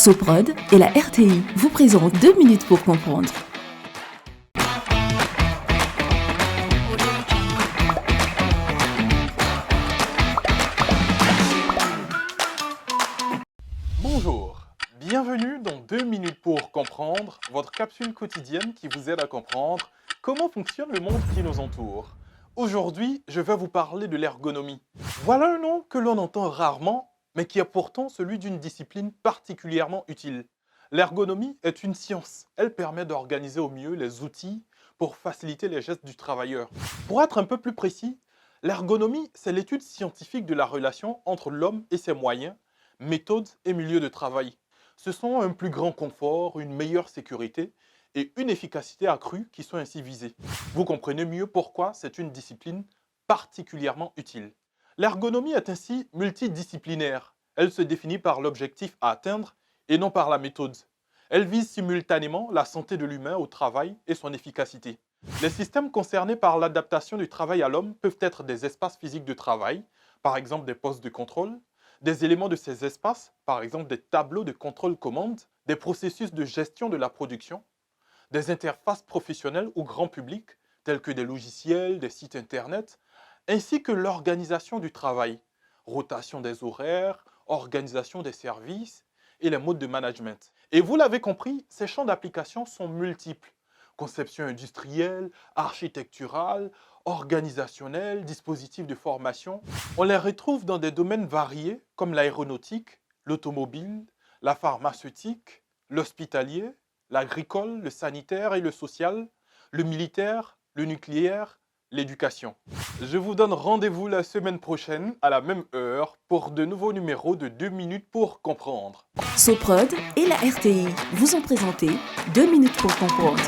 Soprod et la RTI vous présentent 2 minutes pour comprendre. Bonjour, bienvenue dans 2 minutes pour comprendre, votre capsule quotidienne qui vous aide à comprendre comment fonctionne le monde qui nous entoure. Aujourd'hui, je vais vous parler de l'ergonomie. Voilà un nom que l'on entend rarement, mais qui est pourtant celui d'une discipline particulièrement utile. L'ergonomie est une science. Elle permet d'organiser au mieux les outils pour faciliter les gestes du travailleur. Pour être un peu plus précis, l'ergonomie, c'est l'étude scientifique de la relation entre l'homme et ses moyens, méthodes et milieux de travail. Ce sont un plus grand confort, une meilleure sécurité et une efficacité accrue qui sont ainsi visées. Vous comprenez mieux pourquoi c'est une discipline particulièrement utile. L'ergonomie est ainsi multidisciplinaire. Elle se définit par l'objectif à atteindre et non par la méthode. Elle vise simultanément la santé de l'humain au travail et son efficacité. Les systèmes concernés par l'adaptation du travail à l'homme peuvent être des espaces physiques de travail, par exemple des postes de contrôle, des éléments de ces espaces, par exemple des tableaux de contrôle-commande, des processus de gestion de la production, des interfaces professionnelles ou grand public, tels que des logiciels, des sites internet, ainsi que l'organisation du travail, rotation des horaires, organisation des services et les modes de management. Et vous l'avez compris, ces champs d'application sont multiples. Conception industrielle, architecturale, organisationnelle, dispositifs de formation. On les retrouve dans des domaines variés comme l'aéronautique, l'automobile, la pharmaceutique, l'hospitalier, l'agricole, le sanitaire et le social, le militaire, le nucléaire, l'éducation. Je vous donne rendez-vous la semaine prochaine à la même heure pour de nouveaux numéros de 2 minutes pour comprendre. Soprod et la RTI vous ont présenté 2 minutes pour comprendre.